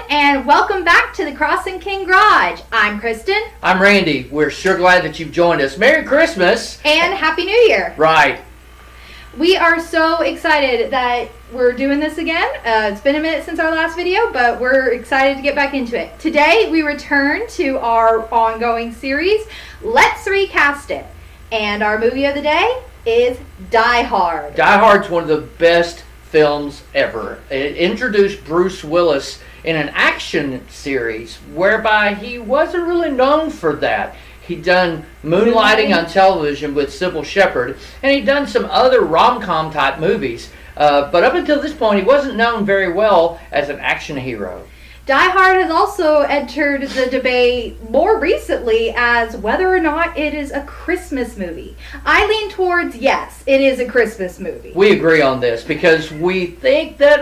and welcome back to the Crossing King Garage. I'm Kristen. I'm Randy. We're sure glad that you've joined us. Merry Christmas! And Happy New Year! Right. We are so excited that we're doing this again. It's been a minute since our last video, but we're excited to get back into it. Today, we return to our ongoing series, Let's Recast It. And our movie of the day is Die Hard. Die Hard's one of the best films ever. It introduced Bruce Willis in an action series whereby he wasn't really known for that. He'd done moonlighting on television with Sybil Shepherd, and he'd done some other rom-com type movies. But up until this point, he wasn't known very well as an action hero. Die Hard has also entered the debate more recently as whether or not it is a Christmas movie. I lean towards yes, it is a Christmas movie. We agree on this because we think that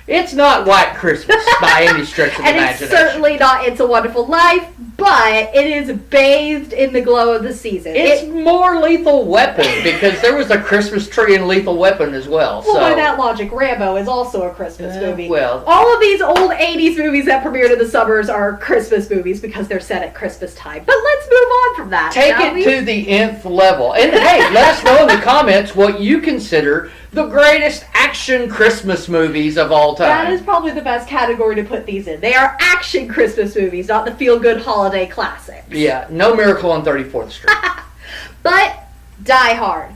it's not White Christmas by any stretch of the imagination. And it's certainly not It's a Wonderful Life, but it is bathed in the glow of the season. It's more Lethal Weapon because there was a Christmas tree in Lethal Weapon as well. Well, by that logic, Rambo is also a Christmas movie. Well, all of these old 80s movies that premiered in the summers are Christmas movies because they're set at Christmas time. But let's move on from that, take it to the nth level. And hey, let us know in the comments what you consider the greatest action Christmas movies of all time. That is probably the best category to put these in. They are action Christmas movies, not the feel-good holiday classics. Yeah, no Miracle on 34th Street. But Die Hard.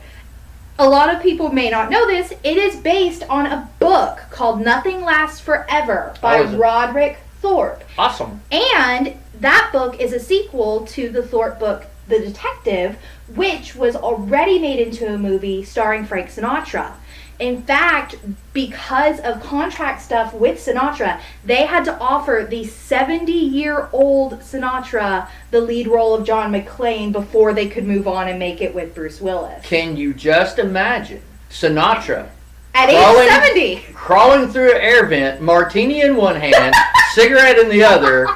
A lot of people may not know this. It is based on a book called Nothing Lasts Forever by Roderick Thorpe. Awesome. And that book is a sequel to the Thorpe book, The Detective, which was already made into a movie starring Frank Sinatra. In fact, because of contract stuff with Sinatra, they had to offer the 70-year-old Sinatra the lead role of John McClane before they could move on and make it with Bruce Willis. Can you just imagine Sinatra at age 70 crawling through an air vent, martini in one hand, cigarette in the other,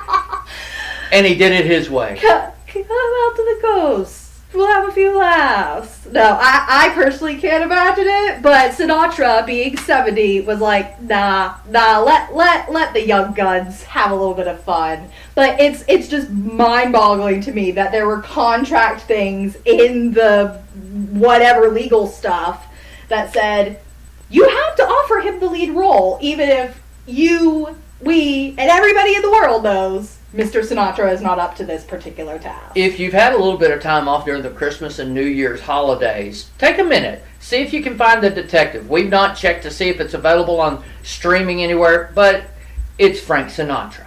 and he did it his way. Come out to the coast. We'll have a few laughs. No, I personally can't imagine it, but Sinatra being 70 was like, nah, let the young guns have a little bit of fun. But it's just mind-boggling to me that there were contract things in the whatever legal stuff that said, you have to offer him the lead role, even if we, and everybody in the world knows Mr. Sinatra is not up to this particular task. If you've had a little bit of time off during the Christmas and New Year's holidays, take a minute. See if you can find The Detective. We've not checked to see if it's available on streaming anywhere, but it's Frank Sinatra.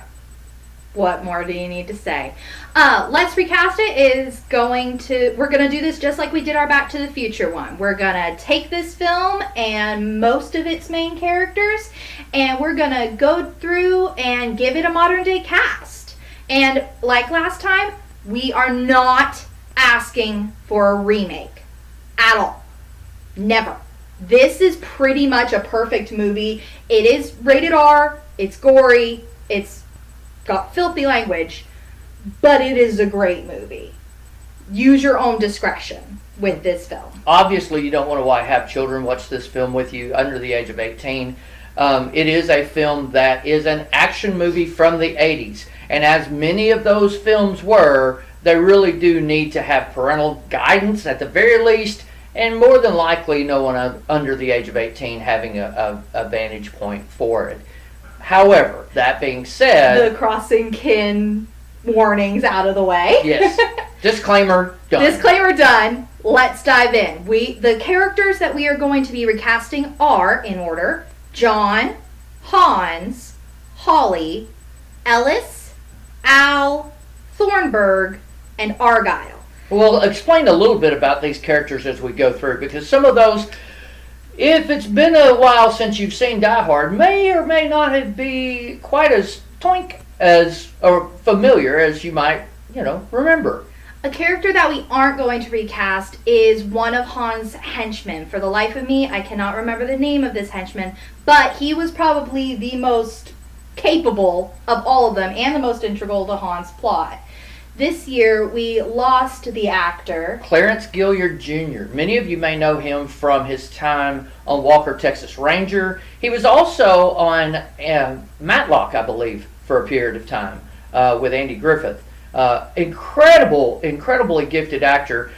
What more do you need to say? Let's Recast It we're going to do this just like we did our Back to the Future one. We're going to take this film and most of its main characters, and we're going to go through and give it a modern day cast. And like last time, we are not asking for a remake at all. Never. This is pretty much a perfect movie. It is rated R, it's gory, it's got filthy language, but it is a great movie. Use your own discretion with this film. Obviously, you don't want to have children watch this film with you under the age of 18. It is a film that is an action movie from the 80s. And as many of those films were, they really do need to have parental guidance at the very least, and more than likely no one under the age of 18 having a vantage point for it. However, that being said, the crossing kin warnings out of the way. Yes. Disclaimer done. Disclaimer done. Let's dive in. The characters that we are going to be recasting are, in order, John, Hans, Holly, Ellis, Al, Thornburg, and Argyle. Well, explain a little bit about these characters as we go through, because some of those, if it's been a while since you've seen Die Hard, may or may not be quite as or familiar as you might, remember. A character that we aren't going to recast is one of Hans' henchmen. For the life of me, I cannot remember the name of this henchman, but he was probably the most capable of all of them and the most integral to Hans' plot. This year, we lost the actor. Clarence Gilliard Jr. Many of you may know him from his time on Walker, Texas Ranger. He was also on Matlock, I believe, for a period of time with Andy Griffith. Incredibly gifted actor.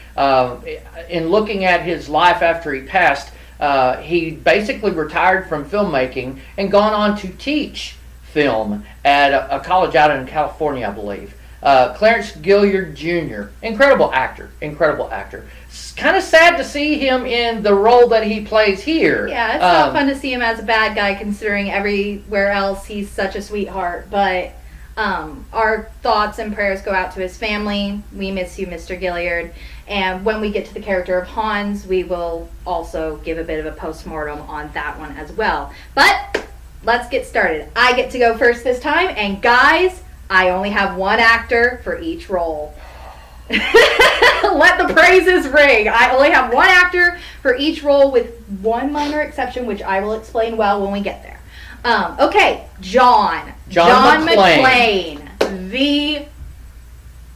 In looking at his life after he passed, he basically retired from filmmaking and gone on to teach film at a college out in California, I believe. Clarence Gilliard Jr. Incredible actor. It's kind of sad to see him in the role that he plays here. Yeah, it's not fun to see him as a bad guy, considering everywhere else he's such a sweetheart. But our thoughts and prayers go out to his family. We miss you, Mr. Gilliard. And when we get to the character of Hans, we will also give a bit of a postmortem on that one as well. But let's get started. I get to go first this time, and guys, I only have one actor for each role. Let the praises ring. I only have one actor for each role with one minor exception, which I will explain well when we get there. Okay, John McClane, the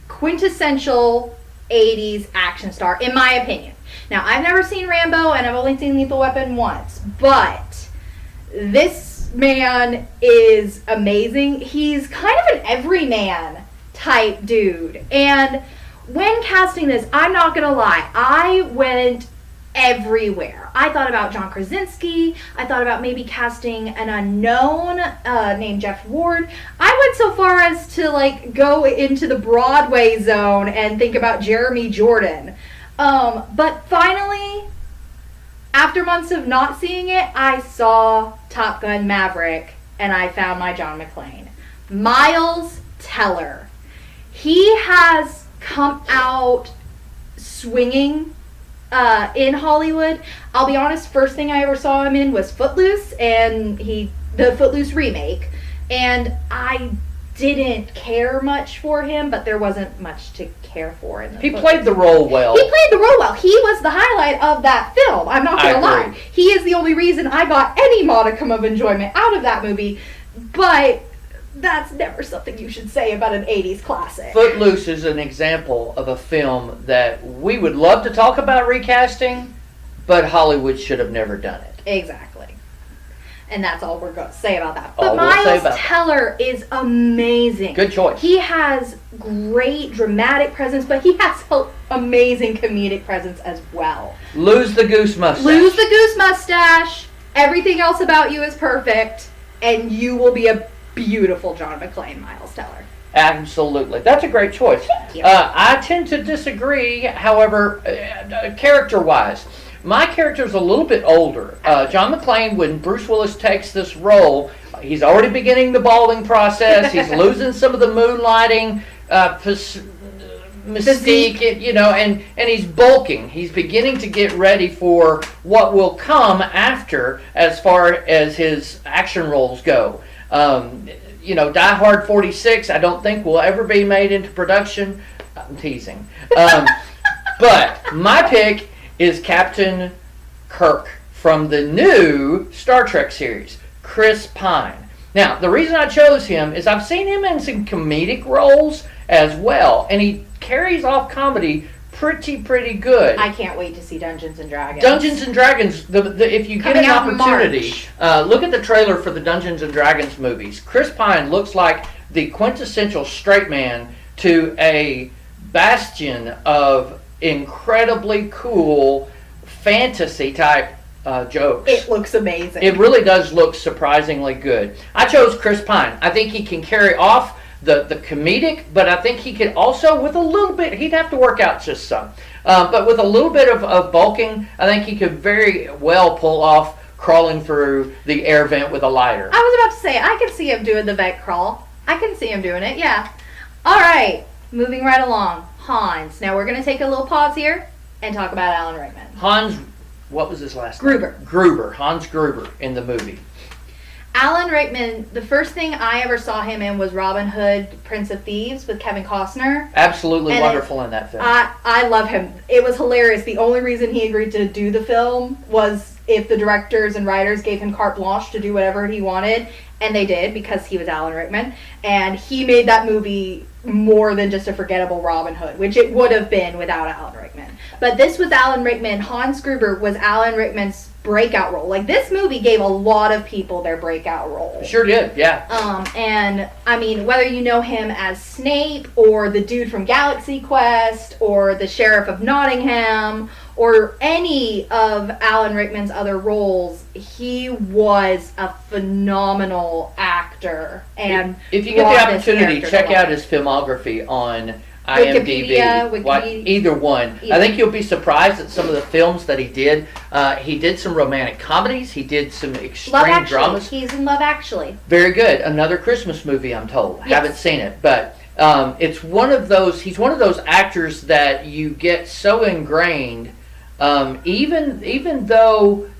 quintessential 80s action star, in my opinion. Now, I've never seen Rambo, and I've only seen Lethal Weapon once, but this man is amazing. He's kind of an everyman type dude. And when casting this, I'm not gonna lie, I went everywhere. I thought about John Krasinski. I thought about maybe casting an unknown named Jeff Ward. I went so far as to go into the Broadway zone and think about Jeremy Jordan. But finally, after months of not seeing it, I saw Top Gun Maverick, and I found my John McClane. Miles Teller. He has come out swinging in Hollywood. I'll be honest, first thing I ever saw him in was Footloose, and the Footloose remake, and I didn't care much for him, but there wasn't much to care for in the He played the role well. He was the highlight of that film. I'm not going to lie. He is the only reason I got any modicum of enjoyment out of that movie, but that's never something you should say about an 80s classic. Footloose is an example of a film that we would love to talk about recasting, but Hollywood should have never done it. Exactly. And that's all we're going to say about that. But Miles Teller is amazing. Good choice. He has great dramatic presence, but he has amazing comedic presence as well. Lose the goose mustache. Everything else about you is perfect, and you will be a beautiful John McClane, Miles Teller. Absolutely. That's a great choice. Thank you. I tend to disagree, however, character-wise. My character's a little bit older. John McClane, when Bruce Willis takes this role, he's already beginning the balding process. He's losing some of the moonlighting mystique, and he's bulking. He's beginning to get ready for what will come after as far as his action roles go. Die Hard 46, I don't think will ever be made into production. I'm teasing. But my pick is Captain Kirk from the new Star Trek series, Chris Pine. Now, the reason I chose him is I've seen him in some comedic roles as well, and he carries off comedy pretty good. I can't wait to see Dungeons and Dragons. Dungeons and Dragons, if you get an opportunity, look at the trailer for the Dungeons and Dragons movies. Chris Pine looks like the quintessential straight man to a bastion of incredibly cool fantasy type jokes. It looks amazing. It really does look surprisingly good. I chose Chris Pine. I think he can carry off the comedic, but I think he could also, with a little bit, he'd have to work out just some. But with a little bit of bulking, I think he could very well pull off crawling through the air vent with a lighter. I was about to say, I can see him doing the vent crawl. I can see him doing it, yeah. All right, moving right along. Hans. Now we're going to take a little pause here and talk about Alan Rickman. Hans, what was his last name? Gruber. Hans Gruber in the movie. Alan Rickman, the first thing I ever saw him in was Robin Hood, Prince of Thieves with Kevin Costner. Absolutely wonderful in that film. I love him. It was hilarious. The only reason he agreed to do the film was if the directors and writers gave him carte blanche to do whatever he wanted. and they did because he was Alan Rickman, and he made that movie more than just a forgettable Robin Hood, which it would have been without Alan Rickman. But this was Alan Rickman. Hans Gruber was Alan Rickman's breakout role. Like, this movie gave a lot of people their breakout role. Sure did, yeah. And I mean, whether you know him as Snape or the dude from Galaxy Quest or the Sheriff of Nottingham or any of Alan Rickman's other roles, he was a phenomenal actor. And if you get the opportunity, check out his filmography on IMDb, either one. I think you'll be surprised at some of the films that he did. He did some romantic comedies. He did some extreme dramas. He's in Love Actually. Very good. Another Christmas movie, I'm told. Yes. Haven't seen it, but it's one of those. He's one of those actors that you get so ingrained. Even though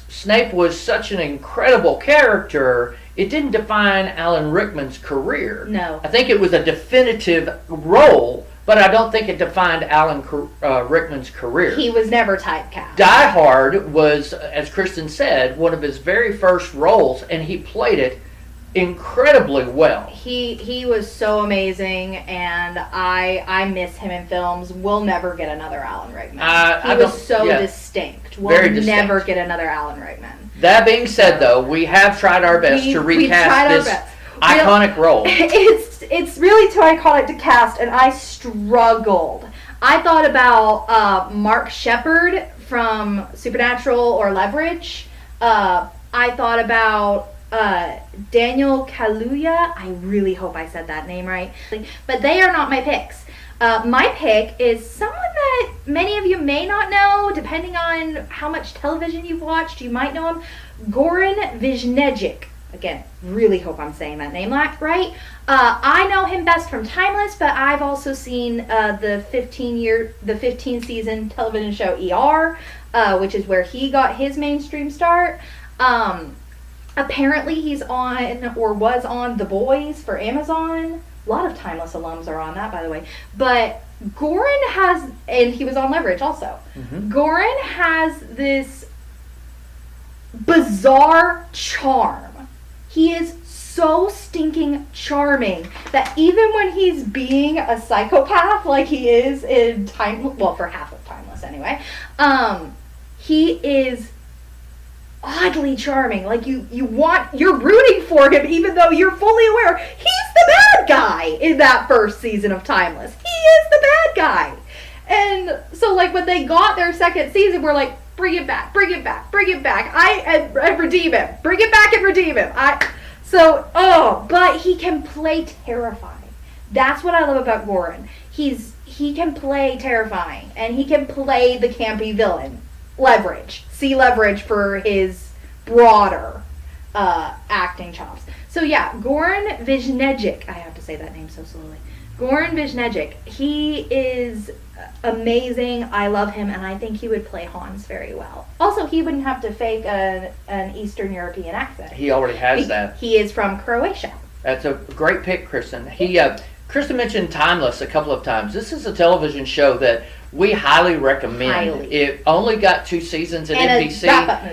Snape was such an incredible character, it didn't define Alan Rickman's career. No. I think it was a definitive role, but I don't think it defined Alan Rickman's career. He was never typecast. Die Hard was, as Kristen said, one of his very first roles, and he played it incredibly well. He was so amazing, and I miss him in films. We'll never get another Alan Rickman. He was so distinct. We'll never get another Alan Rickman. That being said, though, we have tried our best to recast this iconic role. It's really too iconic to cast, and I struggled. I thought about Mark Sheppard from Supernatural or Leverage. I thought about Daniel Kaluuya. I really hope I said that name right. But they are not my picks. My pick is someone that many of you may not know, depending on how much television you've watched. You might know him. Goran Visnjic. Again, really hope I'm saying that name right. I know him best from Timeless, but I've also seen the 15 season television show ER, which is where he got his mainstream start. Apparently he's on, or was on, The Boys for Amazon. A lot of Timeless alums are on that, by the way. But Goran has, and he was on Leverage also. Mm-hmm. Goran has this bizarre charm. He is so stinking charming that even when he's being a psychopath like he is in for half of Timeless anyway, he is oddly charming. Like you're rooting for him even though you're fully aware he's the bad guy in that first season of Timeless. He is the bad guy. And so like when they got their second season, we're like, bring it back. I redeem him. Bring it back and redeem him. But he can play terrifying. That's what I love about Goran. He can play terrifying, and he can play the campy villain. Leverage. See Leverage for his broader acting chops. So yeah, Goran Visnjic. I have to say that name so slowly. Goran Visnjic. He is amazing. I love him, and I think he would play Hans very well. Also, he wouldn't have to fake an Eastern European accent. He already has that. He is from Croatia. That's a great pick, Kristen. Kristen mentioned Timeless a couple of times. This is a television show that we highly recommend. It only got 2 seasons at NBC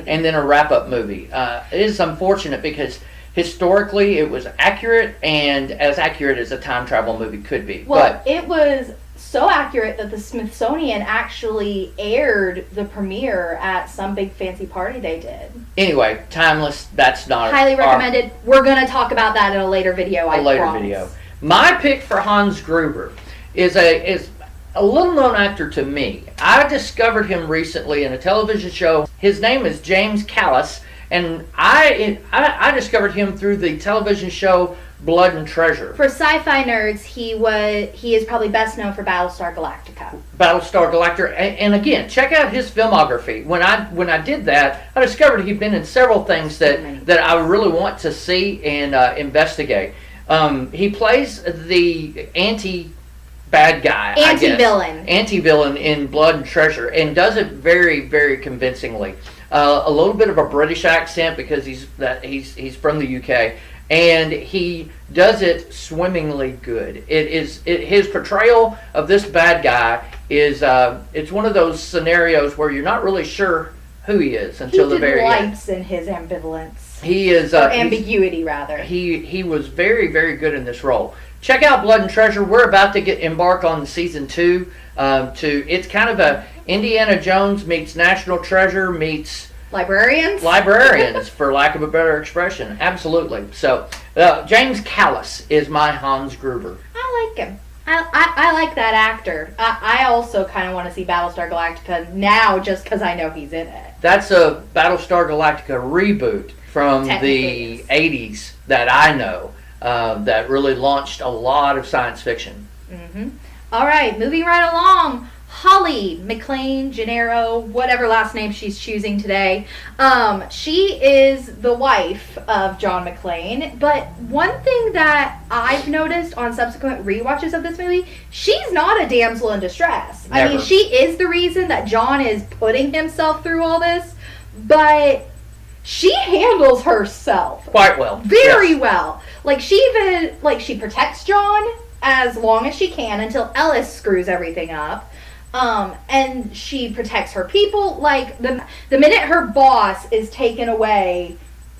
and then a wrap-up movie. It is unfortunate because historically it was accurate, and as accurate as a time travel movie could be. Well, it was so accurate that the Smithsonian actually aired the premiere at some big fancy party they did. Anyway, Timeless, that's not highly recommended. We're going to talk about that in a later video. Video. My pick for Hans Gruber is a little known actor to me. I discovered him recently in a television show. His name is James Callis, and I discovered him through the television show Blood and Treasure. For sci-fi nerds, he is probably best known for Battlestar Galactica. Battlestar Galactica, and again, check out his filmography. When I did that, I discovered he'd been in several things that I really want to see and investigate. He plays the anti-bad guy, anti-villain in Blood and Treasure, and does it very, very convincingly. A little bit of a British accent because he's from the UK, and he does it swimmingly good. His portrayal of this bad guy is it's one of those scenarios where you're not really sure who he is until the very end. He delights in his ambivalence. He is or ambiguity rather. He was very, very good in this role. Check out Blood and Treasure. We're about to embark on season 2. It's kind of a Indiana Jones meets National Treasure meets librarians, for lack of a better expression. Absolutely. So James Callis is my Hans Gruber. I like him. I like that actor. I also kind of want to see Battlestar Galactica now just because I know he's in it. That's a Battlestar Galactica reboot from the 80s that I know that really launched a lot of science fiction. Mm-hmm. All right, moving right along. Holly McLean Gennaro, whatever last name she's choosing today. She is the wife of John McClane. But one thing that I've noticed on subsequent rewatches of this movie, she's not a damsel in distress. Never. I mean, she is the reason that John is putting himself through all this, but she handles herself quite well. Very well. Like she protects John as long as she can until Ellis screws everything up. And she protects her people. Like, the minute her boss is taken away,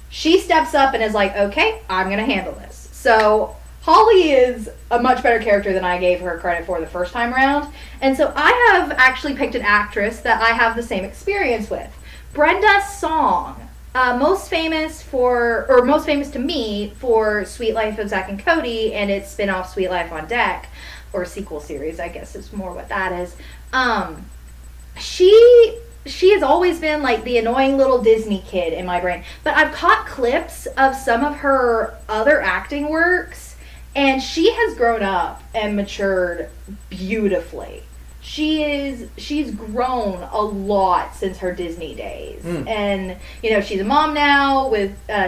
she steps up and is like, okay, I'm going to handle this. So, Holly is a much better character than I gave her credit for the first time around. And so, I have actually picked an actress that I have the same experience with. Brenda Song. Most famous to me for Sweet Life of Zack and Cody and its spin-off Sweet Life on Deck, or sequel series, I guess is more what that is. She has always been like the annoying little Disney kid in my brain. But I've caught clips of some of her other acting works, and she has grown up and matured beautifully. She's grown a lot since her Disney days. And she's a mom now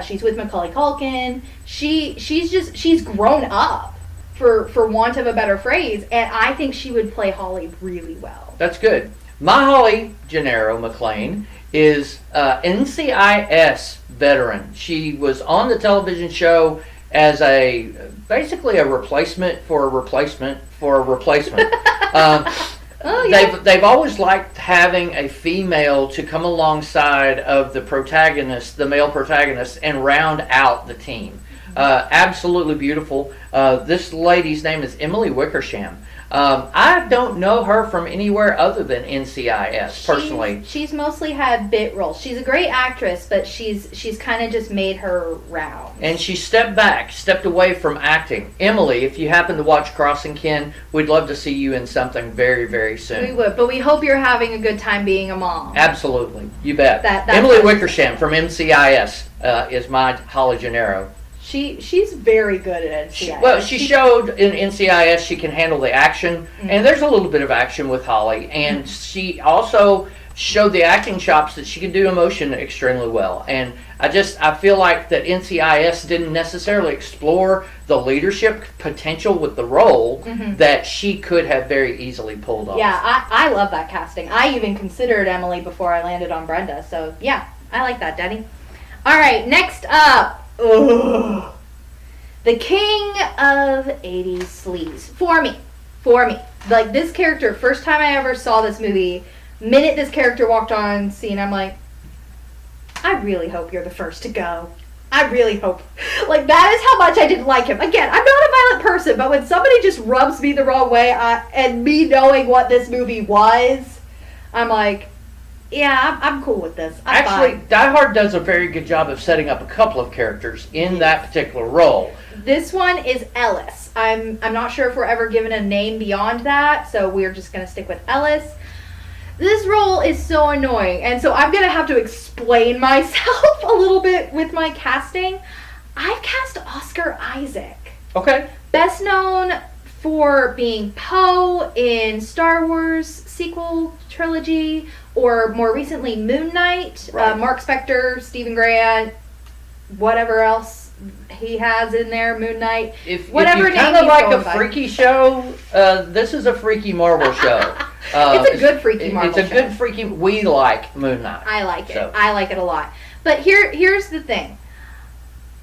she's with Macaulay Culkin. She's grown up, for want of a better phrase, and I think she would play Holly really well. That's good. My Holly Gennaro McLean is NCIS veteran. She was on the television show as basically a replacement for a replacement for a replacement. Oh, yeah. They've always liked having a female to come alongside of the protagonist, the male protagonist, and round out the team. Absolutely beautiful. This lady's name is Emily Wickersham. I don't know her from anywhere other than NCIS, personally. She's mostly had bit roles. She's a great actress, but she's kind of just made her round. And she stepped away from acting. Emily, if you happen to watch Crossing Kin, we'd love to see you in something very, very soon. We would, but we hope you're having a good time being a mom. Absolutely. You bet. Emily Wickersham from NCIS is my Holly Gennaro. She's very good at NCIS. She showed in NCIS she can handle the action, and there's a little bit of action with Holly, and she also showed the acting chops that she can do emotion extremely well. And I feel like that NCIS didn't necessarily explore the leadership potential with the role that she could have very easily pulled off. Yeah, I love that casting. I even considered Emily before I landed on Brenda. So yeah, I like that, Denny. All right, next up. Ugh. The king of 80s sleaze. For me. Like, this character, first time I ever saw this movie, minute this character walked on scene, I'm like, I really hope you're the first to go. I really hope. Like, that is how much I didn't like him. Again, I'm not a violent person, but when somebody just rubs me the wrong way, and me knowing what this movie was, I'm like, yeah, I'm cool with this. Actually, Die Hard does a very good job of setting up a couple of characters in that particular role. This one is Ellis. I'm not sure if we're ever given a name beyond that, so we're just going to stick with Ellis. This role is so annoying, and so I'm going to have to explain myself a little bit with my casting. I've cast Oscar Isaac. Okay. Best known for being Poe in Star Wars sequel trilogy, or more recently Moon Knight, right. Mark Spector, Stephen Grant, whatever else he has in there, Moon Knight. If you kind of like a freaky show, this is a freaky Marvel show. It's a good freaky Marvel show. It's a good freaky, we like Moon Knight. I like it. I like it a lot. But here's the thing.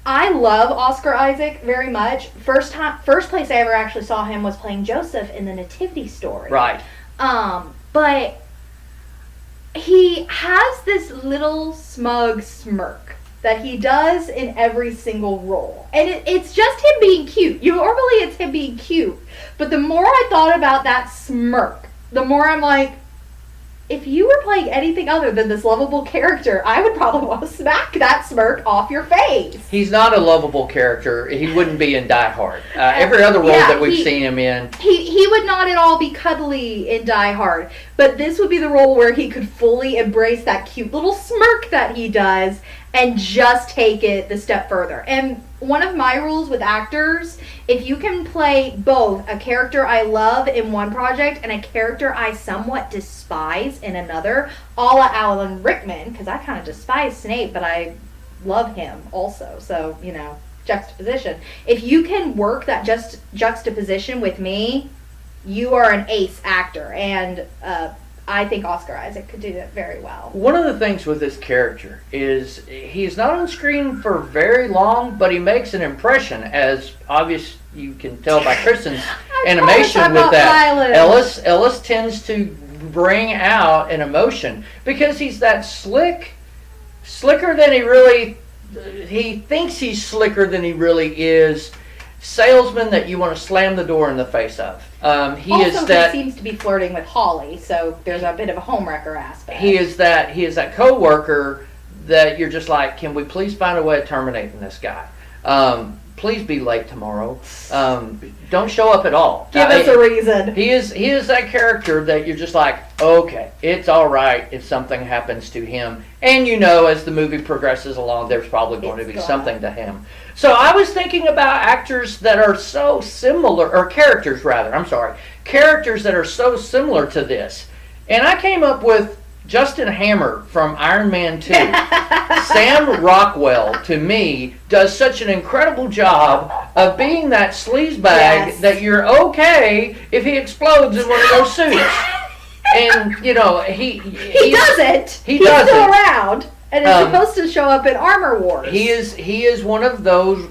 I love Oscar Isaac very much. First place I ever actually saw him was playing Joseph in the Nativity Story. Right. But he has this little smug smirk that he does in every single role. And it's just him being cute. Normally it's him being cute. But the more I thought about that smirk, the more I'm like, if you were playing anything other than this lovable character, I would probably want to smack that smirk off your face. He's not a lovable character. He wouldn't be in Die Hard. Every other role that we've seen him in. He would not at all be cuddly in Die Hard. But this would be the role where he could fully embrace that cute little smirk that he does and just take it the step further. And one of my rules with actors, if you can play both a character I love in one project and a character I somewhat despise in another, a la Alan Rickman, because I kind of despise Snape, but I love him also. So, juxtaposition. If you can work that juxtaposition with me, you are an ace actor. And I think Oscar Isaac could do that very well. One of the things with this character is he's not on screen for very long, but he makes an impression, as obvious you can tell by Kristen's animation with that. Ellis tends to bring out an emotion because he's that slicker than he thinks he's slicker than he really is. Salesman that you want to slam the door in the face of. He seems to be flirting with Holly, so there's a bit of a homewrecker aspect. He is that co-worker that you're just like, can we please find a way of terminating this guy? Please be late tomorrow. Don't show up at all. Give us a reason. He is that character that you're just like, okay, it's all right if something happens to him. And as the movie progresses along, there's probably going to be something to him. So I was thinking about actors that are so similar, or characters that are so similar to this. And I came up with Justin Hammer from Iron Man 2. Sam Rockwell, to me, does such an incredible job of being that sleazebag that you're okay if he explodes in one of those suits. And, he doesn't. He's doesn't. Still around. And is supposed to show up in Armor Wars. He is one of those,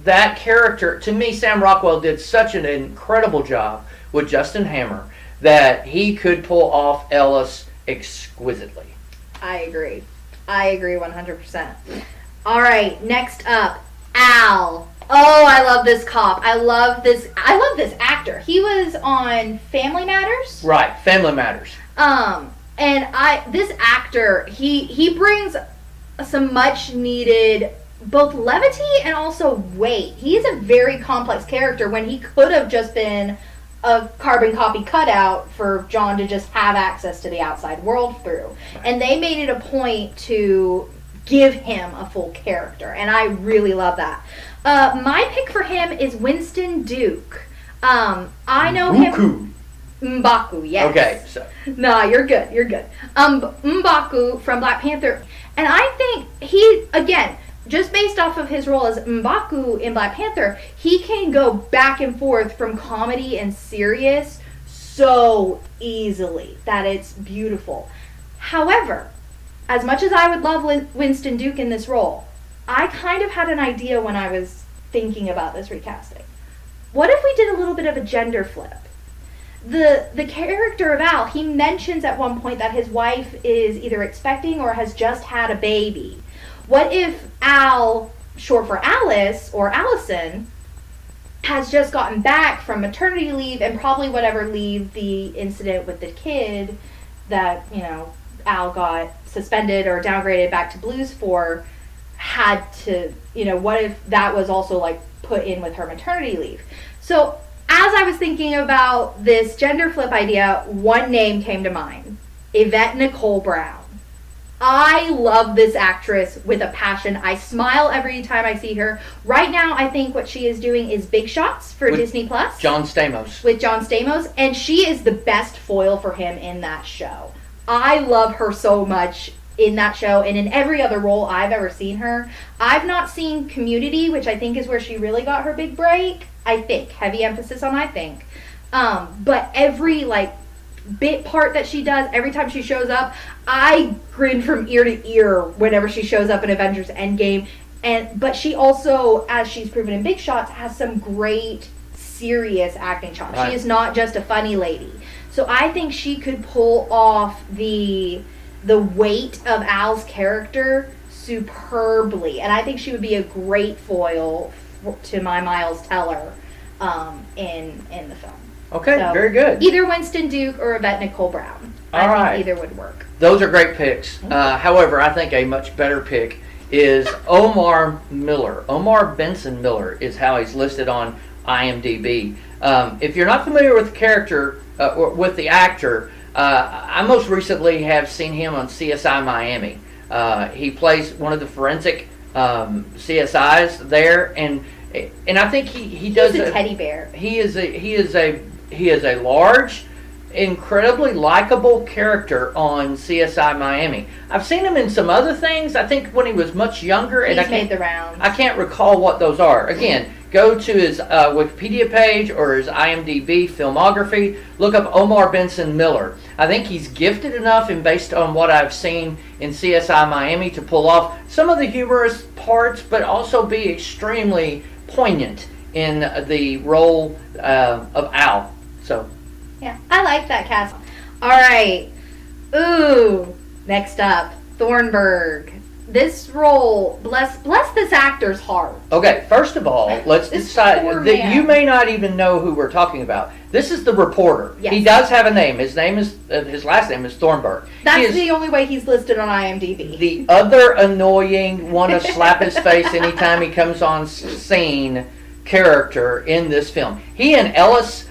that character. To me, Sam Rockwell did such an incredible job with Justin Hammer that he could pull off Ellis exquisitely. I agree 100%. All right, next up, Al. Oh, I love this cop. I love this actor. He was on Family Matters. Right, Family Matters. And this actor, he brings some much needed both levity and also weight. He's a very complex character when he could have just been a carbon copy cutout for John to just have access to the outside world through. And they made it a point to give him a full character, and I really love that. My pick for him is Winston Duke. I know him. M'Baku, yes. Okay, so. No, you're good. M'Baku from Black Panther. And I think he, again, just based off of his role as M'Baku in Black Panther, he can go back and forth from comedy and serious so easily that it's beautiful. However, as much as I would love Winston Duke in this role, I kind of had an idea when I was thinking about this recasting. What if we did a little bit of a gender flip? The character of Al, he mentions at one point that his wife is either expecting or has just had a baby. What if Al, short for Alice or Allison, has just gotten back from maternity leave and probably whatever leave the incident with the kid that, Al got suspended or downgraded back to Blues for had to, what if that was also put in with her maternity leave? So as I was thinking about this gender flip idea, one name came to mind. Yvette Nicole Brown. I love this actress with a passion. I smile every time I see her. Right now, I think what she is doing is Big Shots for Disney Plus. John Stamos. With John Stamos. And she is the best foil for him in that show. I love her so much in that show and in every other role I've ever seen her. I've not seen Community, which I think is where she really got her big break. I think. Heavy emphasis on I think. But every, bit part that she does, every time she shows up, I grin from ear to ear whenever she shows up in Avengers Endgame. But she also, as she's proven in Big Shots, has some great, serious acting chops. Right. She is not just a funny lady. So I think she could pull off the weight of Al's character superbly, and I think she would be a great foil to my Miles Teller in the film. Okay, So, very good. Either Winston Duke or Yvette Nicole Brown. I think either would work. Those are great picks. However, I think a much better pick is Omar Miller. Omar Benson Miller is how he's listed on IMDb. If you're not familiar with the character, or with the actor, I most recently have seen him on CSI Miami. He plays one of the forensic CSIs there, and I think he does. He's a teddy bear. He is a large, incredibly likable character on CSI Miami. I've seen him in some other things. I think when he was much younger, and He's made the rounds. I can't recall what those are. Again, go to his Wikipedia page or his IMDb filmography. Look up Omar Benson Miller. I think he's gifted enough, and based on what I've seen in CSI Miami, to pull off some of the humorous parts, but also be extremely poignant in the role of Al. So, yeah, I like that cast. All right. Ooh, next up, Thornburg. This role, bless this actor's heart. Okay, first of all, let's decide that you may not even know who we're talking about. This is the reporter. Yes. He does have a name. His last name is Thornburg. That's the only way he's listed on IMDb. The other annoying, want to slap his face anytime he comes on scene character in this film. He and Ellis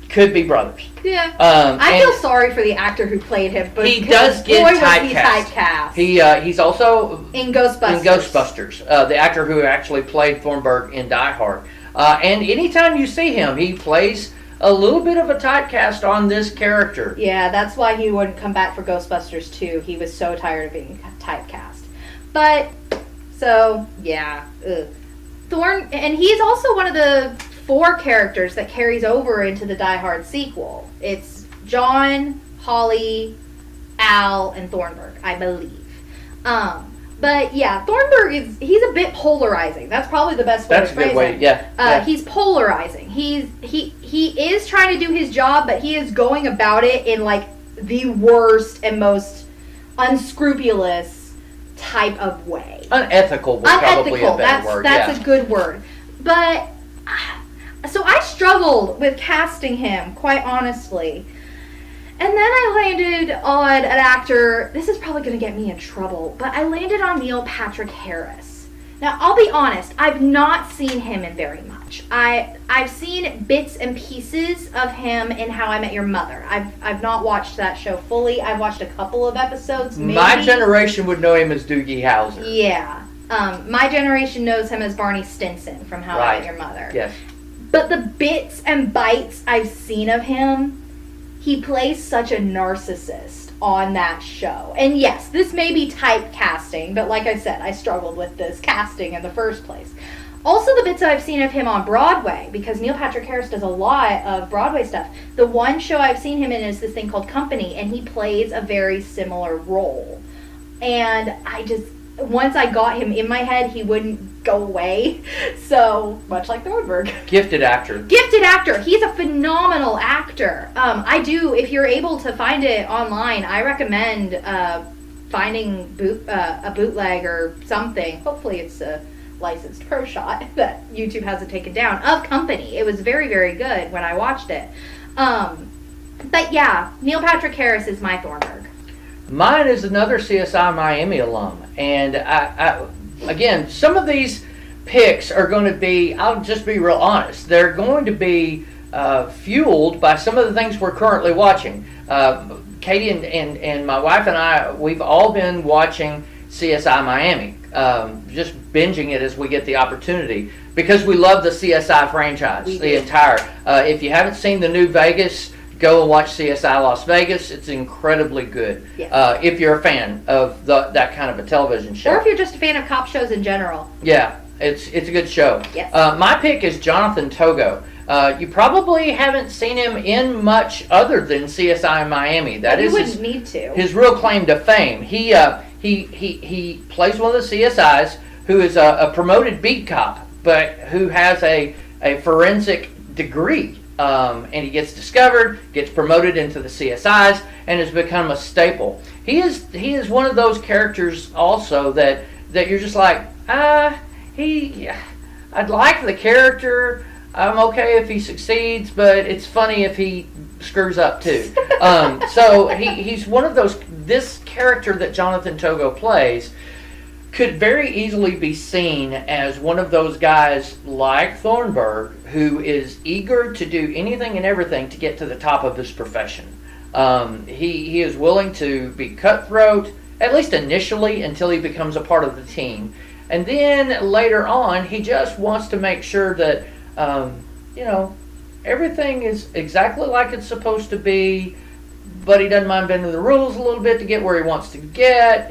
could be brothers. Yeah. I feel sorry for the actor who played him, but he does get typecast. He's also in Ghostbusters. The actor who actually played Thornburg in Die Hard. And anytime you see him, he plays a little bit of a typecast on this character. Yeah, that's why he wouldn't come back for Ghostbusters 2. He was so tired of being typecast. But, so, yeah. And he's also one of the 4 characters that carries over into the Die Hard sequel. It's John, Holly, Al, and Thornburg, I believe. But yeah, Thornburg he's a bit polarizing. That's probably the best way to phrase it. Yeah. He's polarizing. He is trying to do his job, but he is going about it in like the worst and most unscrupulous type of way. Unethical would probably be a better word. That's a good word. But so I struggled with casting him, quite honestly. And then I landed on an actor, this is probably going to get me in trouble, but I landed on Neil Patrick Harris. Now, I'll be honest, I've not seen him in very much. I've seen bits and pieces of him in How I Met Your Mother. I've not watched that show fully. I've watched a couple of episodes, maybe. My generation would know him as Doogie Howser. Yeah. My generation knows him as Barney Stinson from How I Met Your Mother. Yes. But the bits and bites I've seen of him, he plays such a narcissist on that show. And yes, this may be typecasting, but like I said, I struggled with this casting in the first place. Also, the bits that I've seen of him on Broadway, because Neil Patrick Harris does a lot of Broadway stuff. The one show I've seen him in is this thing called Company, and he plays a very similar role. And once I got him in my head, he wouldn't go away. So, much like Thornburg. Gifted actor. He's a phenomenal actor. If you're able to find it online, I recommend finding a bootleg or something. Hopefully it's a licensed pro shot that YouTube hasn't taken down, of Company. It was very, very good when I watched it. But yeah, Neil Patrick Harris is my Thornburg. Mine is another CSI Miami alum. And again, some of these picks are going to be, I'll just be real honest, they're going to be fueled by some of the things we're currently watching. Katie and my wife and I, we've all been watching CSI Miami, just binging it as we get the opportunity, because we love the CSI franchise, entire. If you haven't seen the new Vegas, go and watch CSI Las Vegas. It's incredibly good. Yes. If you're a fan of that kind of a television show. Or if you're just a fan of cop shows in general. Yeah, it's a good show. Yes. My pick is Jonathan Togo. You probably haven't seen him in much other than CSI Miami. That is wouldn't need to. His real claim to fame. He plays one of the CSIs who is a promoted beat cop, but who has a forensic degree. And he gets discovered, gets promoted into the CSIs, and has become a staple. He is one of those characters also that that you're just like, I'd like the character. I'm okay if he succeeds, but it's funny if he screws up too. So he's one of those. This character that Jonathan Togo plays could very easily be seen as one of those guys like Thornburg who is eager to do anything and everything to get to the top of his profession. He is willing to be cutthroat, at least initially, until he becomes a part of the team. And then later on, he just wants to make sure that, everything is exactly like it's supposed to be, but he doesn't mind bending the rules a little bit to get where he wants to get.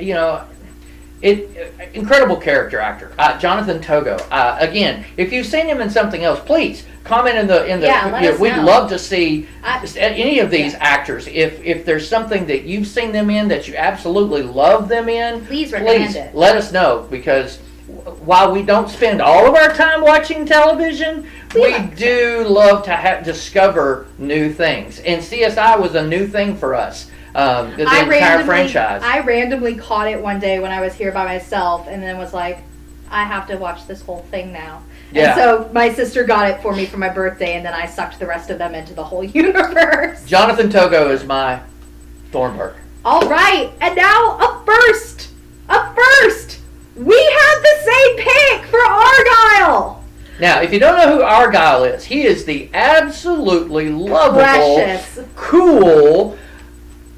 Incredible character actor, Jonathan Togo. Again, if you've seen him in something else, please comment in the. Let us we'd know. love to see any of these actors. If there's something that you've seen them in that you absolutely love them in, please recommend it. Let us know, because while we don't spend all of our time watching television, we do love to discover new things. And CSI was a new thing for us. The entire franchise. I randomly caught it one day when I was here by myself, and then was like, I have to watch this whole thing now. Yeah. And so my sister got it for me for my birthday, and then I sucked the rest of them into the whole universe. Jonathan Togo is my Thornburg. All right, and now up first, we have the same pick for Argyle. Now, if you don't know who Argyle is, he is the absolutely lovable, Precious, cool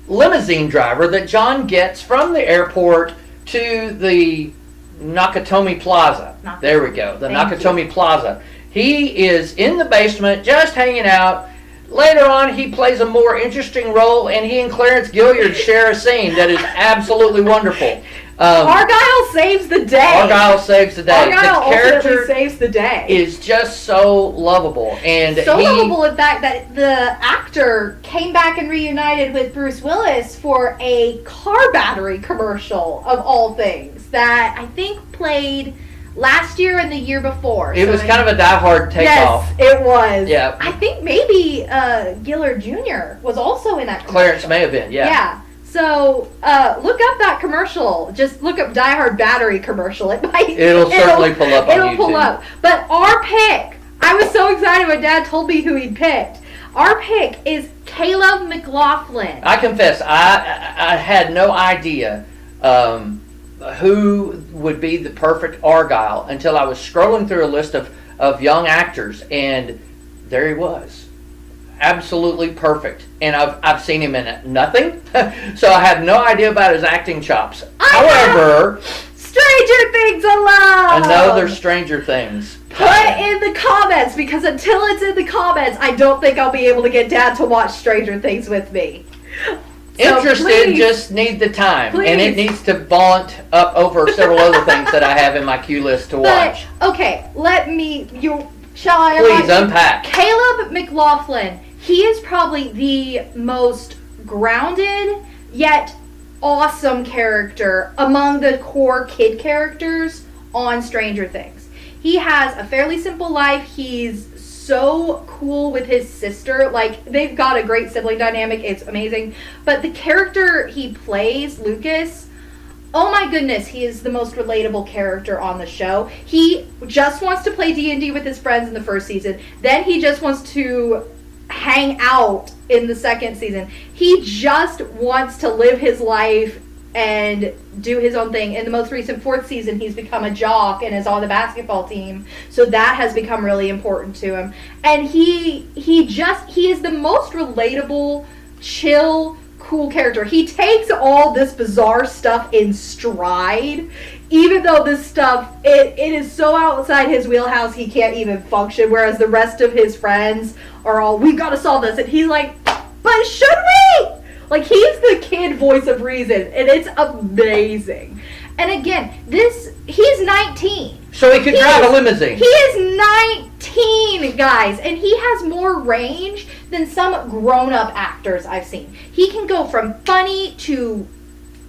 limousine driver that John gets from the airport to the Nakatomi Plaza. There we go, the Nakatomi Plaza. He is in the basement just hanging out. Later on, he plays a more interesting role, and he and Clarence Gilliard share a scene that is absolutely wonderful. Argyle saves the day. Argyle saves the day. Argyle the character ultimately saves the day. Is just so lovable, and lovable in fact that the actor came back and reunited with Bruce Willis for a car battery commercial of all things that I think played last year and the year before. It was kind of a Die Hard takeoff. Yes, it was. Yeah. I think maybe Gillard Jr. was also in that commercial. Clarence may have been, yeah. Yeah. So, look up that commercial. Just look up Die Hard battery commercial. It'll certainly pull up on YouTube. It'll pull up. But our pick, I was so excited when Dad told me who he'd picked. Our pick is Caleb McLaughlin. I confess, I had no idea who would be the perfect Argyle until I was scrolling through a list of young actors, and there he was. Absolutely perfect. And I've seen him in nothing, so I have no idea about his acting chops. However, Stranger Things alone! Another Stranger Things. Put in the comments, because until it's in the comments, I don't think I'll be able to get Dad to watch Stranger Things with me. So interested, please, just need the time. Please. And it needs to vaunt up over several other things that I have in my queue list to watch. Okay, shall I? Please unpack. Caleb McLaughlin, he is probably the most grounded yet awesome character among the core kid characters on Stranger Things. He has a fairly simple life. He's so cool with his sister. Like, they've got a great sibling dynamic. It's amazing. But the character he plays, Lucas, oh my goodness, he is the most relatable character on the show. He just wants to play D&D with his friends in the first season. Then he just wants to hang out in the second season. He just wants to live his life and do his own thing. In the most recent fourth season, he's become a jock and is on the basketball team. So that has become really important to him. And he is the most relatable, chill, cool character. He takes all this bizarre stuff in stride, even though this stuff, it is so outside his wheelhouse he can't even function, whereas the rest of his friends are all, we've got to solve this. And he's like, but should we? Like, he's the kid voice of reason, and it's amazing. And again, he's 19. So he could drive a limousine. He is 19, guys, and he has more range than some grown-up actors I've seen. He can go from funny to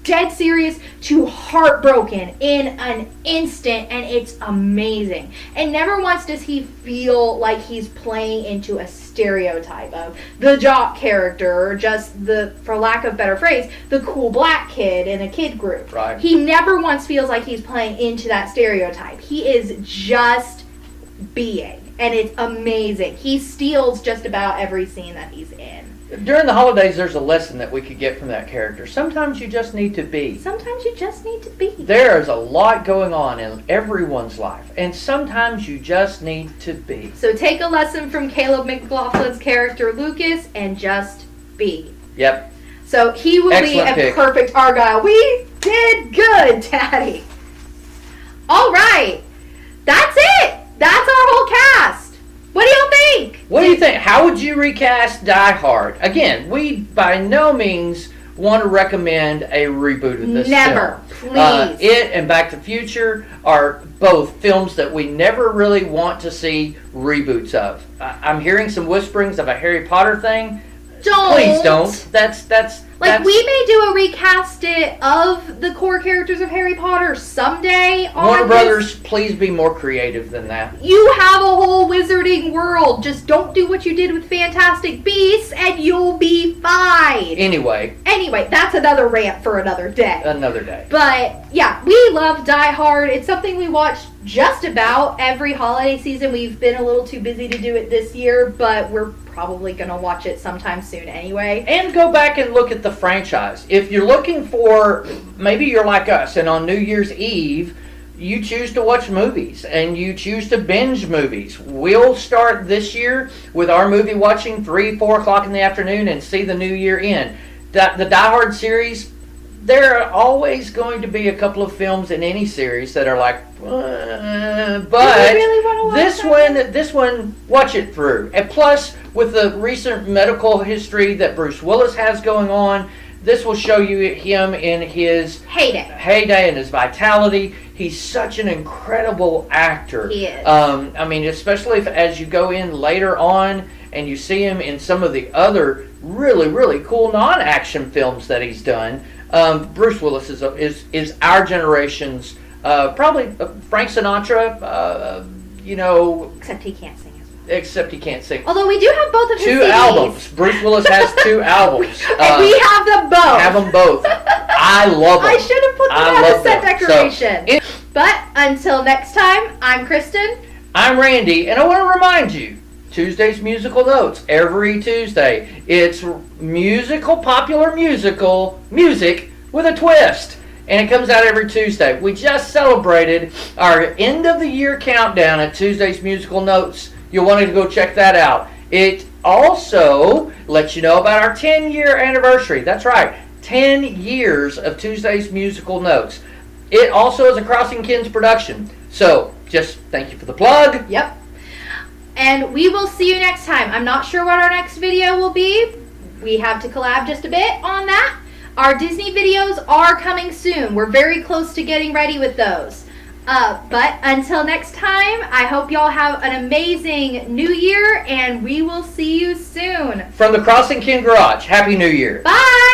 dead serious to heartbroken in an instant, and it's amazing. And never once does he feel like he's playing into a stereotype of the jock character, or just the, for lack of a better phrase, the cool black kid in a kid group. Right. He never once feels like he's playing into that stereotype. He is just being, and it's amazing. He steals just about every scene that he's in. During the holidays, there's a lesson that we could get from that character. Sometimes you just need to be. Sometimes you just need to be. There is a lot going on in everyone's life, and sometimes you just need to be. So take a lesson from Caleb McLaughlin's character Lucas and just be. Yep. So he will Excellent be a pick. perfect Argyle. We did good, Daddy. All right. That's it. That's our whole cast. What do you think? What do you think? How would you recast Die Hard? Again, we by no means want to recommend a reboot of this Never. film. Please. It and Back to the Future are both films that we never really want to see reboots of. I'm hearing some whisperings of a Harry Potter thing. Don't. Please don't. That's we may do a recast it of the core characters of Harry Potter someday. Warner Brothers, please be more creative than that. You have a whole wizarding world. Just don't do what you did with Fantastic Beasts and you'll be fine. Anyway, that's another rant for another day. another day. But yeah, we love Die Hard. It's something we watch just about every holiday season. We've been a little too busy to do it this year, but we're probably going to watch it sometime soon anyway. And go back and look at the franchise. If you're looking for, maybe you're like us, and on New Year's Eve, you choose to watch movies, and you choose to binge movies. We'll start this year with our movie watching 3, 4 o'clock in the afternoon and see the new year in. The Die Hard series, there are always going to be a couple of films in any series that are like, but really this one, watch it through. And plus, with the recent medical history that Bruce Willis has going on, this will show you him in his heyday and his vitality. He's such an incredible actor. He is. I mean, especially as you go in later on and you see him in some of the other really, really cool non-action films that he's done. Bruce Willis is our generation's probably Frank Sinatra. Except he can't sing as well. Except he can't sing. Although we do have both of his 2 CDs. albums. Bruce Willis has 2 albums. And we have them both. Have them both. I love them. I should have put them I on a love set them. decoration. But until next time, I'm Kristen. I'm Randy, and I want to remind you, Tuesday's Musical Notes, every Tuesday. It's popular music with a twist. And it comes out every Tuesday. We just celebrated our end of the year countdown at Tuesday's Musical Notes. You'll want to go check that out. It also lets you know about our 10-year anniversary. That's right, 10 years of Tuesday's Musical Notes. It also is a Crossing Kins production. So, just thank you for the plug. Yep. And we will see you next time. I'm not sure what our next video will be. We have to collab just a bit on that. Our Disney videos are coming soon. We're very close to getting ready with those. But until next time, I hope y'all have an amazing new year, and we will see you soon. From the Crossing Kin Garage, Happy New Year. Bye!